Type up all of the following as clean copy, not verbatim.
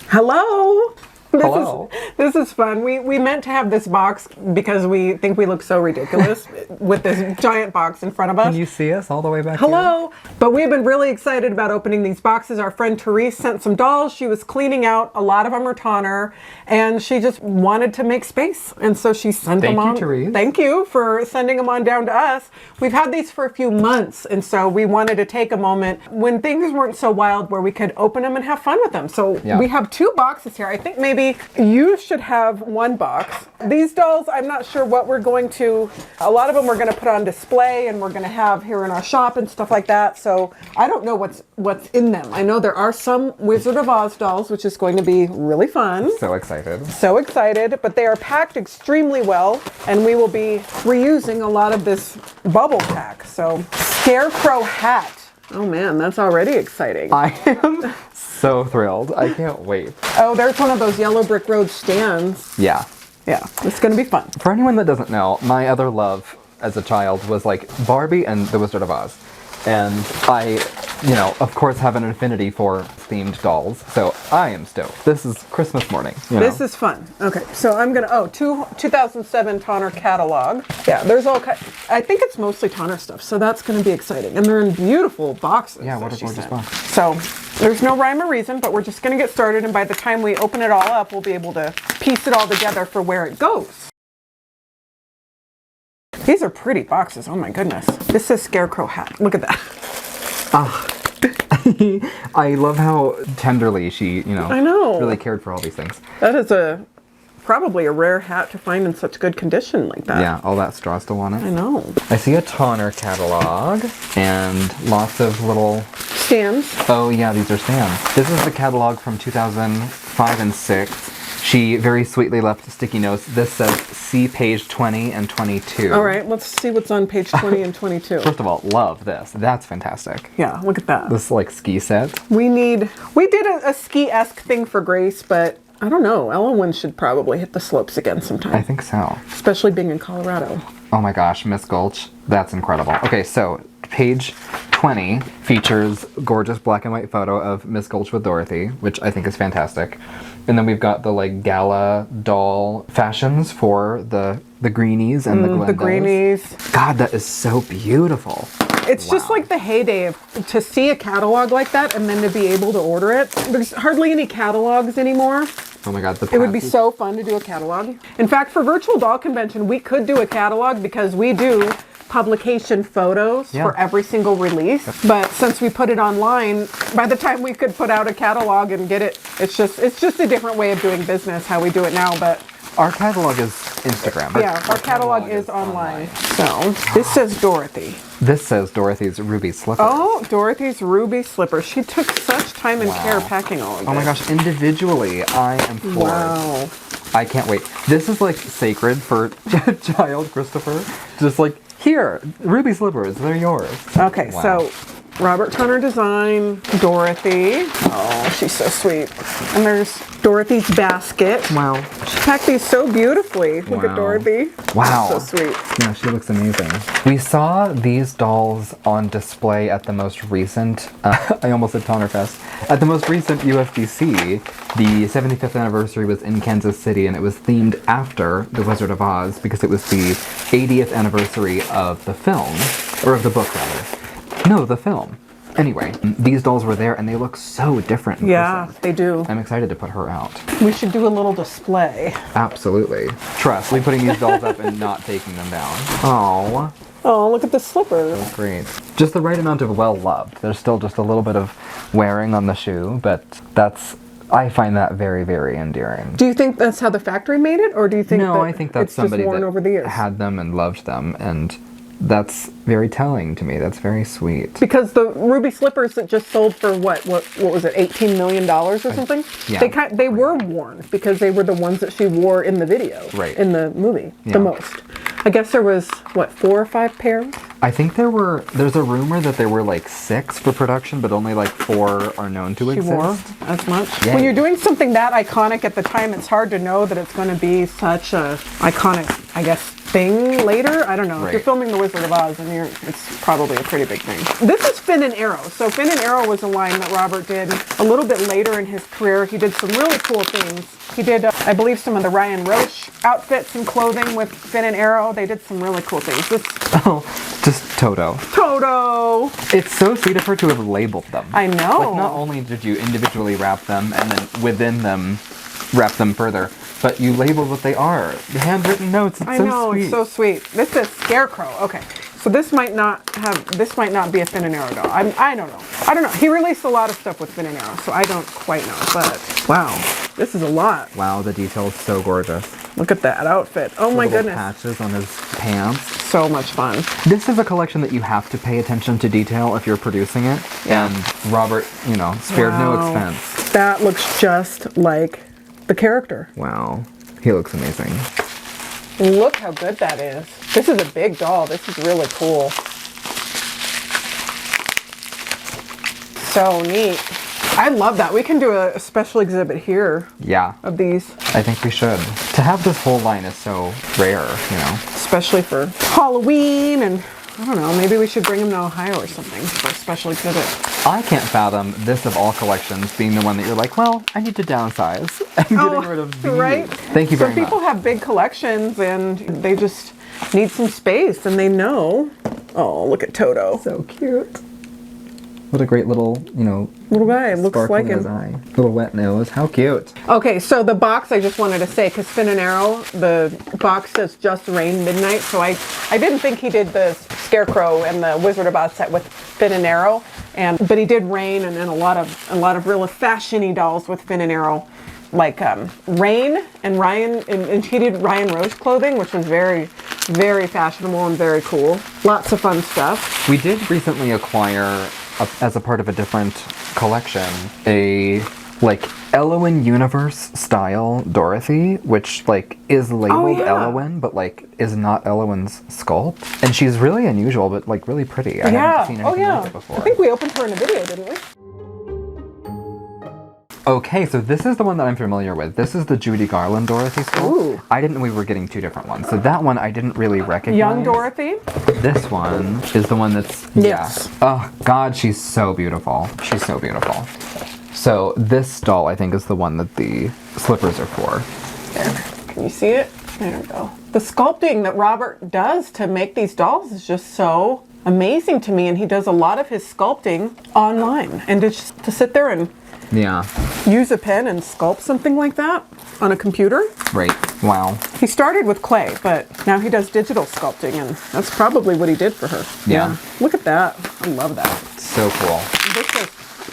Hello. Hello. This is fun. We meant to have this box because we think we look so ridiculous with this giant box in front of us. Can you see us all the way back Hello. But we've been really excited about opening these boxes. Our friend Therese sent some dolls. She was cleaning out. A lot of them are Tonner, and she just wanted to make space. And so she sent them on. Thank you, Therese. Thank you for sending them on down to us. We've had these for a few months, and so we wanted to take a moment when things weren't so wild where we could open them and have fun with them. So we have two boxes here. I think maybe you should have one box. These dolls, I'm not sure what we're going to, a lot of them we're going to put on display and we're going to have here in our shop and stuff like that. So I don't know what's in them. I know there are some Wizard of Oz dolls, which is going to be really fun. So excited. So excited, but they are packed extremely well, and we will be reusing a lot of this bubble pack. So Scarecrow hat. Oh man, that's already exciting. I am so thrilled. I can't wait. Oh, there's one of those yellow brick road stands. Yeah. Yeah, it's gonna be fun. For anyone that doesn't know, my other love as a child was like Barbie and the Wizard of Oz. And I, of course have an affinity for themed dolls, so I am stoked. This is Christmas morning. This is fun. Okay, so I'm gonna, 2007 Tonner catalog. Yeah, there's all I think it's mostly Tonner stuff, so that's gonna be exciting. And they're in beautiful boxes. Yeah, what a gorgeous box. So there's no rhyme or reason, but we're just gonna get started, and by the time we open it all up, we'll be able to piece it all together for where it goes. These are pretty boxes, oh my goodness. This says Scarecrow hat, look at that. I love how tenderly she, I know. really cared for all these things. That is probably a rare hat to find in such good condition like that. Yeah, all that straw still on it. I know. I see a Tonner catalog and lots of little Stands. Oh yeah, these are stands. This is the catalog from 2005 and 6. She very sweetly left sticky notes. This says see page 20 and 22. All right, let's see what's on page 20 and 22. First of all, love this. That's fantastic. Yeah, look at that. This like ski set. We did a ski-esque thing for Grace, but I don't know. Ellen should probably hit the slopes again sometime. I think so. Especially being in Colorado. Oh my gosh, Miss Gulch. That's incredible. Okay, so page 20 features gorgeous black and white photo of Miss Gulch with Dorothy, which I think is fantastic. And then we've got the like gala doll fashions for the greenies and the Glendas. The greenies. God, that is so beautiful. It's just like the heyday to see a catalog like that and then to be able to order it. There's hardly any catalogs anymore. Oh my God, it would be so fun to do a catalog. In fact, for Virtual Doll Convention, we could do a catalog because we do publication photos for every single release. But since we put it online, by the time we could put out a catalog and get it, it's just a different way of doing business, how we do it now. But our catalog is Instagram. Yeah, our catalog is online. So this says Dorothy. This says Dorothy's ruby slippers. Oh, Dorothy's ruby slippers. She took such time and care packing all of this. Oh my gosh, individually, I am floored. Wow. I can't wait. This is like sacred for child Christopher. Just like, here, ruby slippers, they're yours. Okay, so Robert Tonner design, Dorothy. Oh, she's so sweet. And there's Dorothy's basket. Wow. She packed these so beautifully. Look at Dorothy. Wow. So sweet. Yeah, she looks amazing. We saw these dolls on display at the most recent, I almost said Tonner Fest, at the most recent USDC. The 75th anniversary was in Kansas City, and it was themed after The Wizard of Oz because it was the 80th anniversary of the film, or of the book rather. No, the film. Anyway, these dolls were there and they look so different in person. They do. I'm excited to put her out. We should do a little display. Absolutely. Trust me, putting these dolls up and not taking them down. Oh. Oh, look at the slippers. Great. Just the right amount of well-loved. There's still just a little bit of wearing on the shoe, but I find that very, very endearing. Do you think that's how the factory made it, or do you think I think that's somebody just worn over the years? Had them and loved them, and that's very telling to me. That's very sweet. Because the ruby slippers that just sold for what was it, $18 million or something? Yeah. They were worn because they were the ones that she wore in the video, in the movie, the most. I guess there was, 4 or 5 pairs? I think there's a rumor that there were like 6 for production, but only like 4 are known to exist. She wore as much? Yay. When you're doing something that iconic at the time, it's hard to know that it's going to be such a iconic, I guess, thing later. I don't know. Right. If you're filming The Wizard of Oz, then it's probably a pretty big thing. This is Finn and Arrow. So Finn and Arrow was a line that Robert did a little bit later in his career. He did some really cool things. He did, I believe, some of the Ryan Roche outfits and clothing with Finn and Arrow. They did some really cool things. Oh, just Toto. Toto! It's so sweet of her to have labeled them. I know. Like, not only did you individually wrap them and then within them wrap them further, but you label what they are. The handwritten notes. It's I so know, sweet. it's so sweet. This says Scarecrow. Okay. So this might not be a Finn and Arrow doll. I don't know. I don't know. He released a lot of stuff with Finn and Arrow, so I don't quite know. But wow, this is a lot. Wow, the detail is so gorgeous. Look at that outfit. Oh my Little goodness. patches on his pants. So much fun. This is a collection that you have to pay attention to detail if you're producing it. Yeah. And Robert, you know, spared no Wow. expense. That looks just like the character. Wow. He looks amazing. Look how good that is. This is a big doll. This is really cool. So neat. I love that. We can do a special exhibit here Yeah. of these. I think we should. To have this whole line is so rare, you know. Especially for Halloween, and I don't know, maybe we should bring them to Ohio or something for a special exhibit. I can't fathom this of all collections being the one that you're like, well, I need to downsize. I'm getting rid of these. Right? Thank you very Some people much. have big collections and they just need some space and they know. Oh, look at Toto. So cute. What a great little, you know, Little guy, looks sparkle like in his him. eye. Little wet nose. How cute. Okay, so the box, I just wanted to say, because Finn and Arrow, the box says Just Rain Midnight, so I didn't think he did the Scarecrow and the Wizard of Oz set with Finn and Arrow, but he did Rain and then a lot of real fashion-y dolls with Finn and Arrow, like Rain and Ryan, and he did Ryan Roche clothing, which was very, very fashionable and very cool. Lots of fun stuff. We did recently acquire, as a part of a different collection, a like Elowen Universe style Dorothy, which like is labeled yeah. Elowen, but like is not Elowen's sculpt. And she's really unusual, but like really pretty. I haven't seen anything like it before. I think we opened her in a video, didn't we? Okay, so this is the one that I'm familiar with. This is the Judy Garland Dorothy sculpt. Ooh. I didn't know we were getting two different ones. So that one I didn't really recognize. Young Dorothy. This one is the one that's, Yes. yeah. Oh, God, she's so beautiful. She's so beautiful. So this doll, I think, is the one that the slippers are for. There. Can you see it? There we go. The sculpting that Robert does to make these dolls is just so amazing to me, and he does a lot of his sculpting online. And just to sit there and Yeah. use a pen and sculpt something like that on a computer. Right. Wow. He started with clay, but now he does digital sculpting, and that's probably what he did for her. Yeah. Look at that. I love that. So cool. This is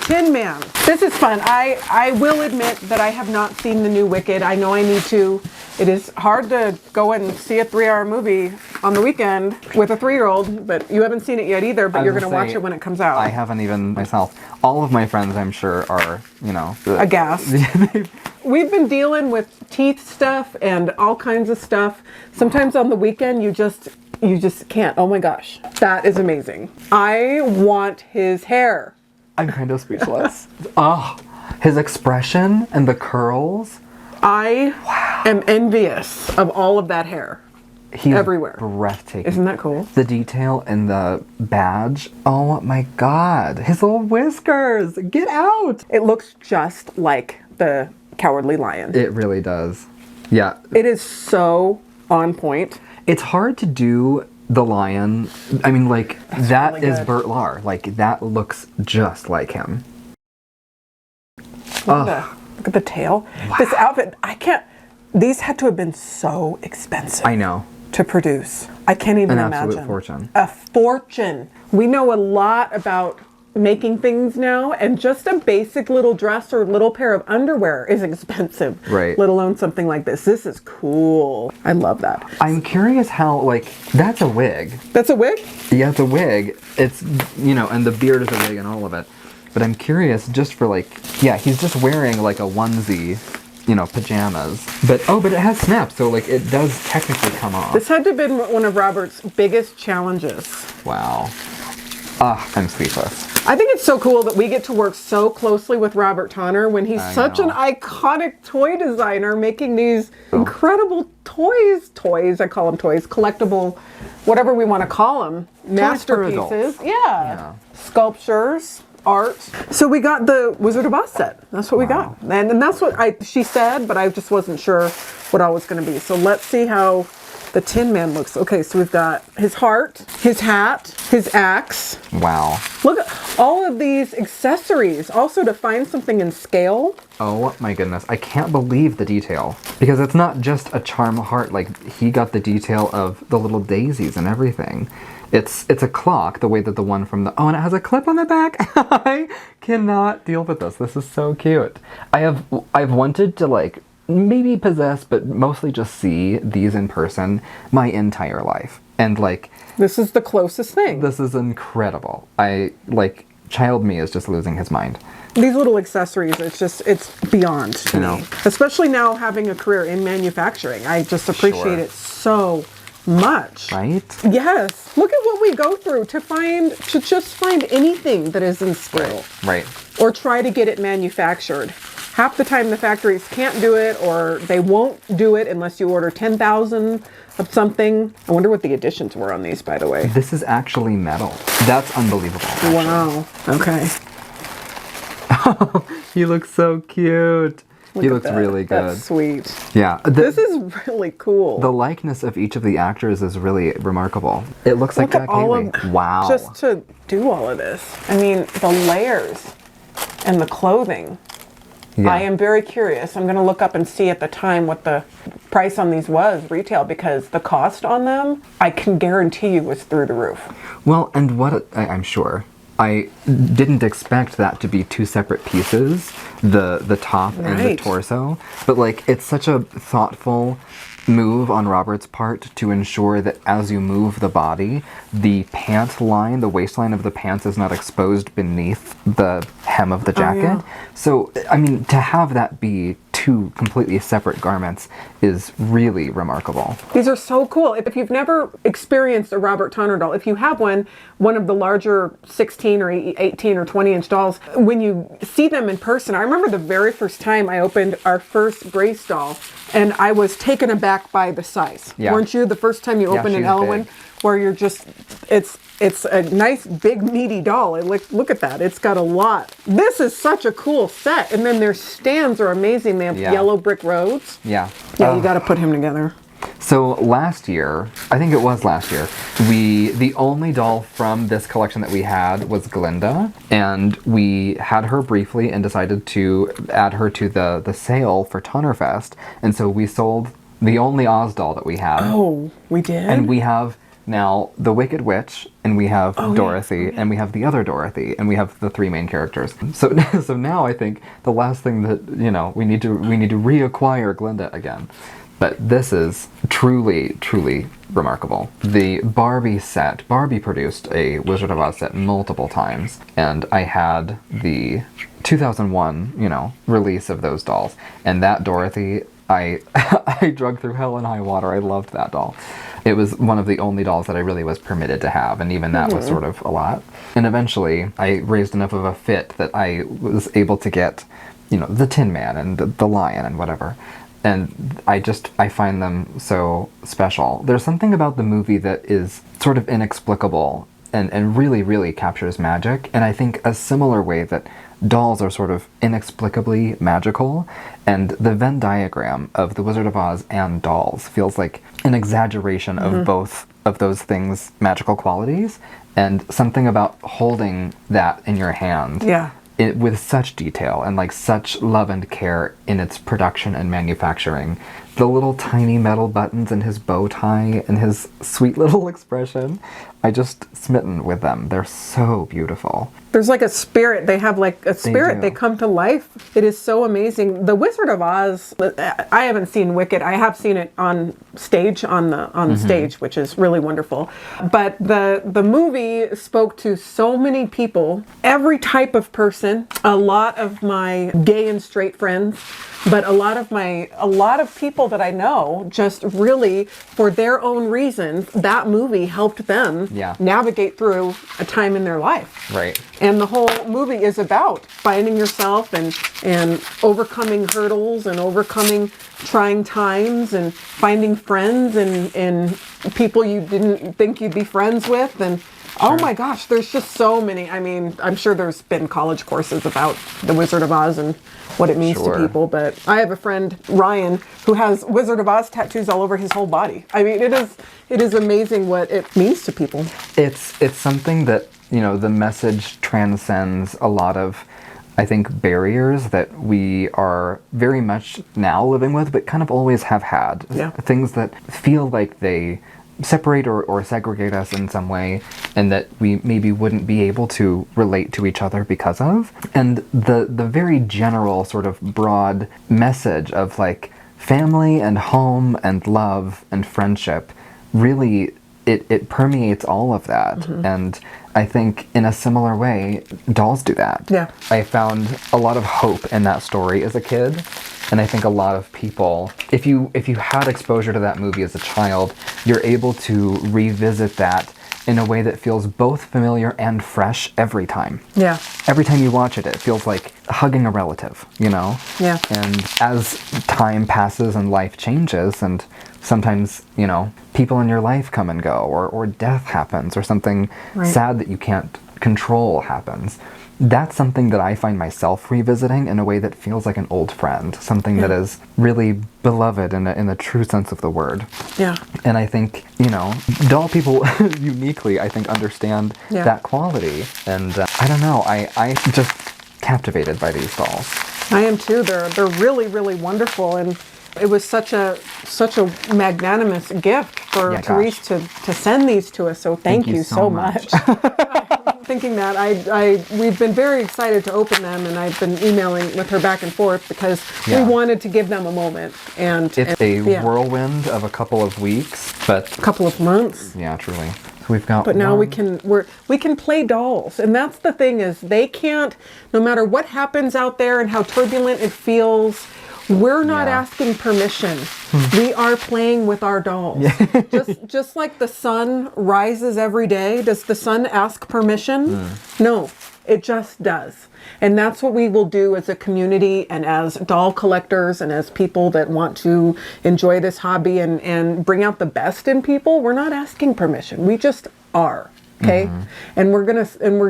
Tin Man. This is fun. I will admit that I have not seen the new Wicked. I know I need to. It is hard to go and see a 3-hour movie on the weekend with a 3-year-old, but you haven't seen it yet either, but you're going to watch it when it comes out. I haven't even myself. All of my friends, I'm sure, are, you know, Aghast. We've been dealing with teeth stuff and all kinds of stuff. Sometimes on the weekend, you just can't. Oh my gosh. That is amazing. I want his hair. I'm kind of speechless. Oh, his expression and the curls. I am envious of all of that hair. He's everywhere. Breathtaking. Isn't that cool? The detail in the badge. Oh my God. His little whiskers. Get out. It looks just like the Cowardly Lion. It really does. Yeah. It is so on point. It's hard to do the lion. I mean, like, that really is good. Bert Lahr. Like, that looks just like him. Look at the tail. Wow. This outfit, these had to have been so expensive. I know. To produce. I can't even An imagine. absolute fortune. A fortune. We know a lot about making things now, and just a basic little dress or little pair of underwear is expensive. Right. Let alone something like this. This is cool. I love that. I'm curious how, like, that's a wig. That's a wig? Yeah, it's a wig. It's, you know, and the beard is a wig and all of it. But I'm curious just for, like, yeah, he's just wearing, like, a onesie, you know, pajamas. But it has snaps, so, like, it does technically come off. This had to have been one of Robert's biggest challenges. Wow. I'm speechless. I think it's so cool that we get to work so closely with Robert Tonner when he's such an iconic toy designer, making these incredible toys, I call them toys, collectible, whatever we want to call them, masterpieces. Yeah. Sculptures, art. So we got the Wizard of Oz set. That's what we got. And that's what she said, but I just wasn't sure what all was going to be. So let's see how the Tin Man looks. Okay, so we've got his heart, his hat, his axe. Wow. Look at all of these accessories. Also to find something in scale. Oh my goodness. I can't believe the detail. Because it's not just a charm heart. Like, he got the detail of the little daisies and everything. It's a clock, the way that the one from the... Oh, and it has a clip on the back. I cannot deal with this. This is so cute. I've wanted to, like, maybe possess, but mostly just see these in person my entire life. And, like... This is the closest thing. This is incredible. Child me is just losing his mind. These little accessories, it's beyond to me. Especially now having a career in manufacturing. I just appreciate it so much. Right? Yes. Look at what we go through to just find anything that is in scale. Right. Or try to get it manufactured. Half the time the factories can't do it, or they won't do it unless you order 10,000 of something. I wonder what the additions were on these, by the way. This is actually metal. That's unbelievable. Actually. Wow. Okay. He looks so cute. He looks really good. That's sweet. Yeah. This is really cool. The likeness of each of the actors is really remarkable. It looks like Jack Haley. Wow. Just to do all of this. I mean, the layers and the clothing. Yeah. I am very curious. I'm going to look up and see at the time what the price on these was retail, because the cost on them, I can guarantee you, was through the roof. Well, and I'm sure. I didn't expect that to be two separate pieces, the top and the torso, but like, it's such a thoughtful move on Robert's part to ensure that as you move the body, the pant line, the waistline of the pants is not exposed beneath the hem of the jacket. Oh, yeah. So, I mean, to have that be two completely separate garments is really remarkable. These are so cool. If you've never experienced a Robert Tonner doll, if you have one of the larger 16 or 18 or 20 inch dolls, when you see them in person, I remember the very first time I opened our first Grace doll, and I was taken aback by the size. Yeah. Weren't you, the first time you opened an Elwyn, where you're just, it's a nice big meaty doll. Look at that. It's got a lot. This is such a cool set. And then their stands are amazing. They have yellow brick roads. Yeah. Yeah, you got to put him together. So last year, I think it was last year, the only doll from this collection that we had was Glinda, and we had her briefly and decided to add her to the sale for Tonnerfest, and so we sold the only Oz doll that we had. Oh, we did? And we have now the Wicked Witch, and we have Dorothy, and we have the other Dorothy, and we have the three main characters. So now I think the last thing that, we need to reacquire Glinda again. But this is truly, truly remarkable. The Barbie set, Barbie produced a Wizard of Oz set multiple times, and I had the 2001, release of those dolls. And that Dorothy, I drug through hell and high water. I loved that doll. It was one of the only dolls that I really was permitted to have, and even that was sort of a lot. And eventually, I raised enough of a fit that I was able to get, the Tin Man and the Lion and whatever. And I find them so special. There's something about the movie that is sort of inexplicable and really, really captures magic. And I think a similar way that dolls are sort of inexplicably magical, and the Venn diagram of the Wizard of Oz and dolls feels like an exaggeration of both of those things' magical qualities, and something about holding that in your hand. Yeah. With such detail and like such love and care in its production and manufacturing. The little tiny metal buttons and his bow tie and his sweet little expression. I just smitten with them. They're so beautiful. There's like a spirit. They have like a spirit. They come to life. It is so amazing. The Wizard of Oz, I haven't seen Wicked. I have seen it on stage, on the stage, which is really wonderful. But the movie spoke to so many people, every type of person, a lot of my gay and straight friends, but a lot of people people that I know just really, for their own reasons, that movie helped them navigate through a time in their life. Right. And the whole movie is about finding yourself and overcoming hurdles and overcoming trying times and finding friends and people you didn't think you'd be friends with. And oh my gosh, there's just so many. I mean, I'm sure there's been college courses about the Wizard of Oz and what it means to people, but I have a friend, Ryan, who has Wizard of Oz tattoos all over his whole body. I mean, it is amazing what it means to people. It's something that, you know, the message transcends a lot of, I think, barriers that we are very much now living with, but kind of always have had. Yeah. Things that feel like they separate or segregate us in some way, and that we maybe wouldn't be able to relate to each other because of. And the very general sort of broad message of like family and home and love and friendship, really it permeates all of that. Mm-hmm. And I think in a similar way, dolls do that. Yeah. I found a lot of hope in that story as a kid. And I think a lot of people, if you had exposure to that movie as a child, you're able to revisit that in a way that feels both familiar and fresh every time. Yeah. Every time you watch it, it feels like hugging a relative, you know? Yeah. And as time passes and life changes, and sometimes, you know, people in your life come and go, or death happens, or something sad that you can't control happens. That's something that I find myself revisiting in a way that feels like an old friend, something that is really beloved in the true sense of the word. Yeah. And I think, you know, doll people uniquely, I think, understand that quality. And I don't know, I just captivated by these dolls. I am too. They're really, really wonderful. And it was such a magnanimous gift for Therese to send these to us. So thank you so much. Thinking that we've been very excited to open them, and I've been emailing with her back and forth because we wanted to give them a moment. And it's a whirlwind of a couple of weeks, but a couple of months. Yeah, truly. So we've got. But now we can play dolls, and that's the thing is they can't. No matter what happens out there and how turbulent it feels. We're not asking permission. We are playing with our dolls. just like the sun rises every day, does the sun ask permission? No, it just does. And that's what we will do as a community and as doll collectors and as people that want to enjoy this hobby and bring out the best in people. We're not asking permission. We just are. Okay, and we're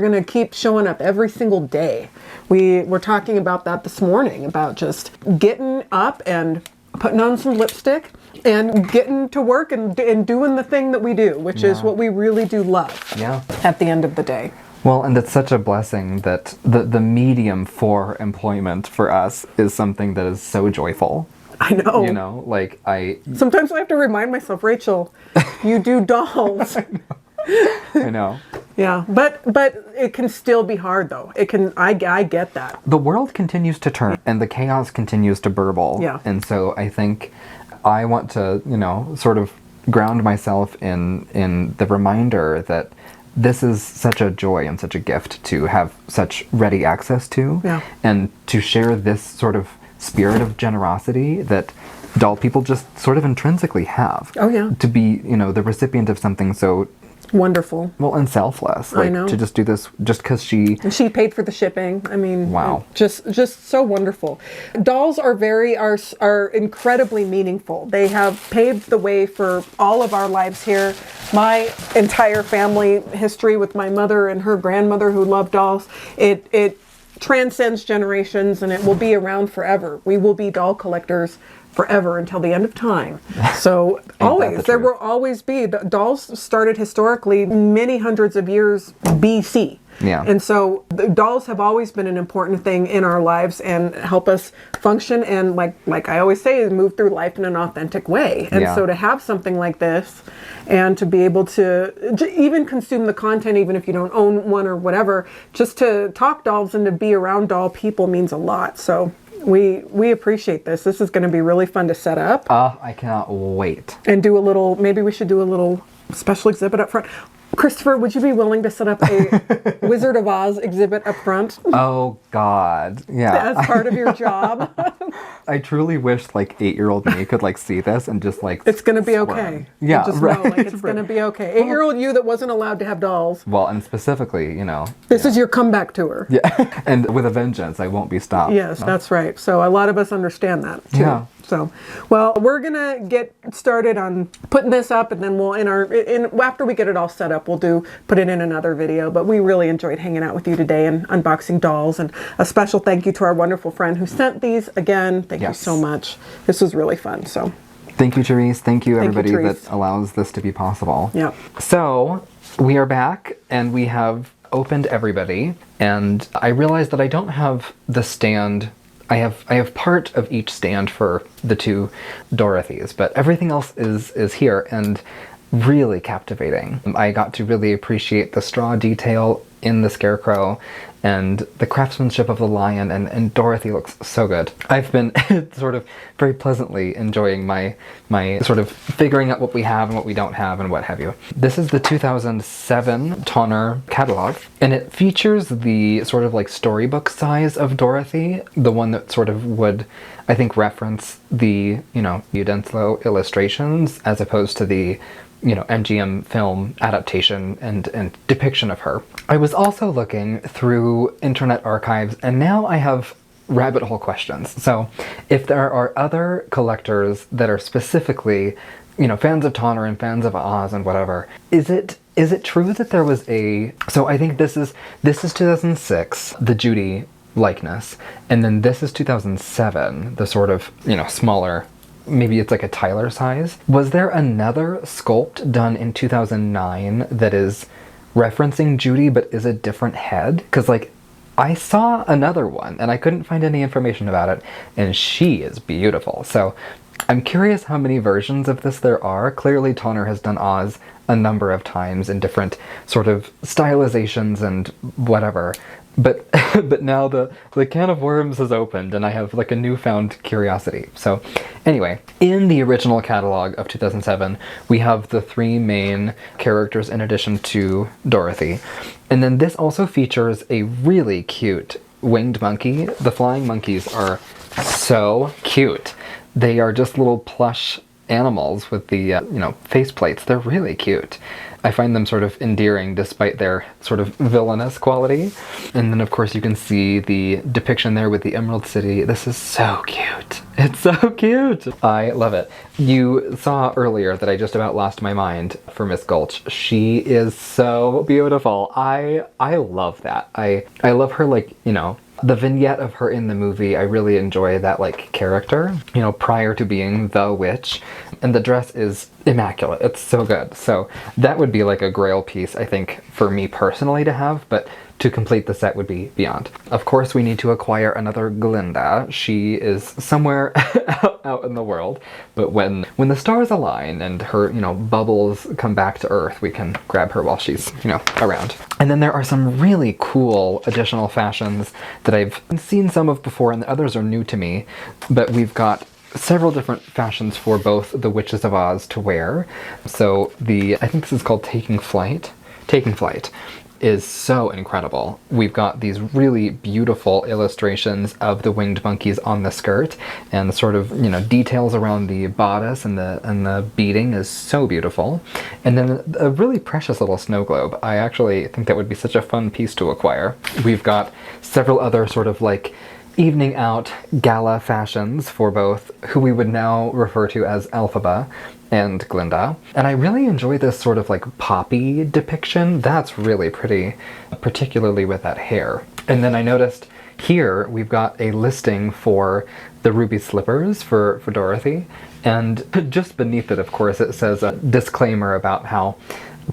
gonna keep showing up every single day. We were talking about that this morning, about just getting up and putting on some lipstick and getting to work and doing the thing that we do, which is what we really do love. Yeah. At the end of the day. Well, and it's such a blessing that the medium for employment for us is something that is so joyful. I know. You know, like sometimes I have to remind myself, Rachel, you do dolls. I know. Yeah, but it can still be hard though. It can. I get that. The world continues to turn and the chaos continues to burble. Yeah. And so I think I want to, you know, sort of ground myself in the reminder that this is such a joy and such a gift to have such ready access to. Yeah. And to share this sort of spirit of generosity that doll people just sort of intrinsically have. Oh yeah. To be, you know, the recipient of something so wonderful. Well, and selfless. Like, I know. To just do this just because she paid for the shipping. I mean, wow. Just so wonderful. Dolls are incredibly meaningful. They have paved the way for all of our lives here. My entire family history with my mother and her grandmother who loved dolls. It transcends generations and it will be around forever. We will be doll collectors forever until the end of time. So always, there will always be. Dolls started historically many hundreds of years BC. Yeah. And so the dolls have always been an important thing in our lives and help us function and like I always say, move through life in an authentic way. And so to have something like this and to be able to even consume the content, even if you don't own one or whatever, just to talk dolls and to be around doll people means a lot. So we appreciate this. This is going to be really fun to set up. I cannot wait. And do a little, maybe we should do a little special exhibit up front. Christopher, would you be willing to set up a Wizard of Oz exhibit up front? Oh, God. Yeah. As part of your job? I truly wish like 8-year-old me could like see this and just like it's gonna be squirm. okay. Yeah, just right. know, like, it's gonna be okay. 8-year-old you that wasn't allowed to have dolls. Well, and specifically, you know. This is your comeback tour. Yeah, and with a vengeance, I won't be stopped. Yes, that's right. So a lot of us understand that too. Yeah. So, well, we're gonna get started on putting this up, and then we'll after we get it all set up, we'll put it in another video. But we really enjoyed hanging out with you today and unboxing dolls, and a special thank you to our wonderful friend who sent these. Again, thank you so much. This was really fun. So, thank you, Therese. Thank you, everybody Therese. that allows this to be possible. Yeah. So we are back, and we have opened everybody, and I realized that I don't have the stand. I have part of each stand for the 2 Dorothys, but everything else is here and really captivating. I got to really appreciate the straw detail in the Scarecrow and the craftsmanship of the lion, and Dorothy looks so good. I've been sort of very pleasantly enjoying my sort of figuring out what we have and what we don't have and what have you. This is the 2007 Tonner catalog, and it features the sort of like storybook size of Dorothy, the one that sort of would, I think, reference the, you know, Udenslow illustrations as opposed to the, you know, MGM film adaptation and depiction of her. I was also looking through Internet Archives, and now I have rabbit hole questions. So if there are other collectors that are specifically, you know, fans of Tonner and fans of Oz and whatever, is it true that there was so I think this is 2006, the Judy likeness, and then this is 2007, the sort of, you know, smaller, maybe it's like a Tyler size. Was there another sculpt done in 2009 that is referencing Judy but is a different head? Because like I saw another one and I couldn't find any information about it, and she is beautiful. So I'm curious how many versions of this there are. Clearly Tonner has done Oz a number of times in different sort of stylizations and whatever. But but now the can of worms has opened and I have like a newfound curiosity. So anyway, in the original catalog of 2007, we have the 3 main characters in addition to Dorothy. And then this also features a really cute winged monkey. The flying monkeys are so cute. They are just little plush animals with the, you know, face plates. They're really cute. I find them sort of endearing despite their sort of villainous quality. And then of course you can see the depiction there with the Emerald City. This is so cute. It's so cute. I love it. You saw earlier that I just about lost my mind for Miss Gulch. She is so beautiful. I love that. I love her, like, you know, the vignette of her in the movie. I really enjoy that, like, character, you know, prior to being the witch. And the dress is immaculate. It's so good. So that would be like a grail piece, I think, for me personally to have, but to complete the set would be beyond. Of course, we need to acquire another Glinda. She is somewhere out in the world, but when the stars align and her, you know, bubbles come back to Earth, we can grab her while she's, you know, around. And then there are some really cool additional fashions that I've seen some of before and the others are new to me, but we've got several different fashions for both the Witches of Oz to wear. So I think this is called Taking Flight. Taking Flight is so incredible. We've got these really beautiful illustrations of the winged monkeys on the skirt, and the sort of, you know, details around the bodice and the beading is so beautiful. And then a really precious little snow globe. I actually think that would be such a fun piece to acquire. We've got several other sort of like evening out gala fashions for both who we would now refer to as Elphaba and Glinda. And I really enjoy this sort of like poppy depiction. That's really pretty, particularly with that hair. And then I noticed here we've got a listing for the ruby slippers for Dorothy. And just beneath it, of course, it says a disclaimer about how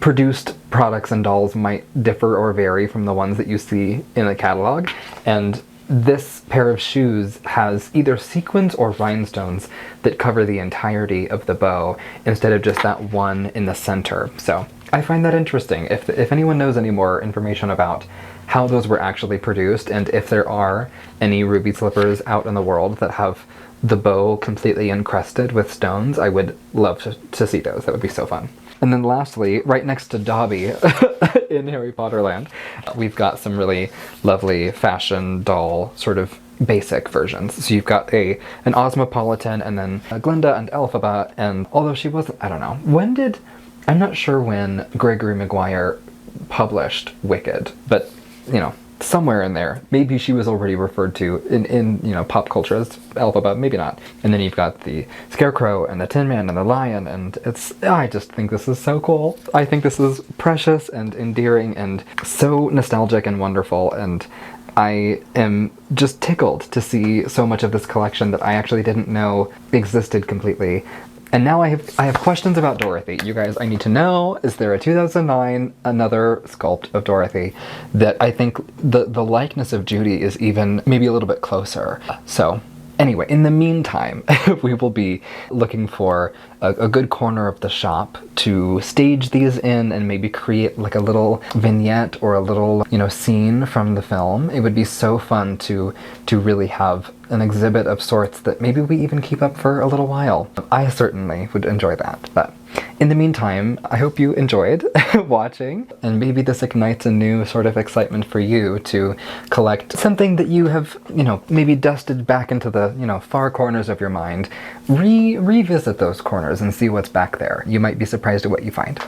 produced products and dolls might differ or vary from the ones that you see in the catalog. And this pair of shoes has either sequins or rhinestones that cover the entirety of the bow instead of just that one in the center. So I find that interesting. If anyone knows any more information about how those were actually produced and if there are any ruby slippers out in the world that have the bow completely encrusted with stones, I would love to see those. That would be so fun. And then lastly, right next to Dobby in Harry Potter Land, we've got some really lovely fashion doll sort of basic versions. So you've got an Osmopolitan, and then a Glinda and Elphaba, and although she wasn't, I don't know, I'm not sure when Gregory Maguire published Wicked, but, you know, somewhere in there. Maybe she was already referred to in you know, pop culture as Elphaba, maybe not. And then you've got the Scarecrow and the Tin Man and the Lion, and I just think this is so cool. I think this is precious and endearing and so nostalgic and wonderful, and I am just tickled to see so much of this collection that I actually didn't know existed completely. And now I have questions about Dorothy. You guys, I need to know, is there a 2009 another sculpt of Dorothy that I think the likeness of Judy is even maybe a little bit closer? So anyway, in the meantime, we will be looking for a good corner of the shop to stage these in and maybe create like a little vignette or a little, you know, scene from the film. It would be so fun to really have an exhibit of sorts that maybe we even keep up for a little while. I certainly would enjoy that. But in the meantime, I hope you enjoyed watching, and maybe this ignites a new sort of excitement for you to collect something that you have, you know, maybe dusted back into the, you know, far corners of your mind. Revisit those corners and see what's back there. You might be surprised at what you find.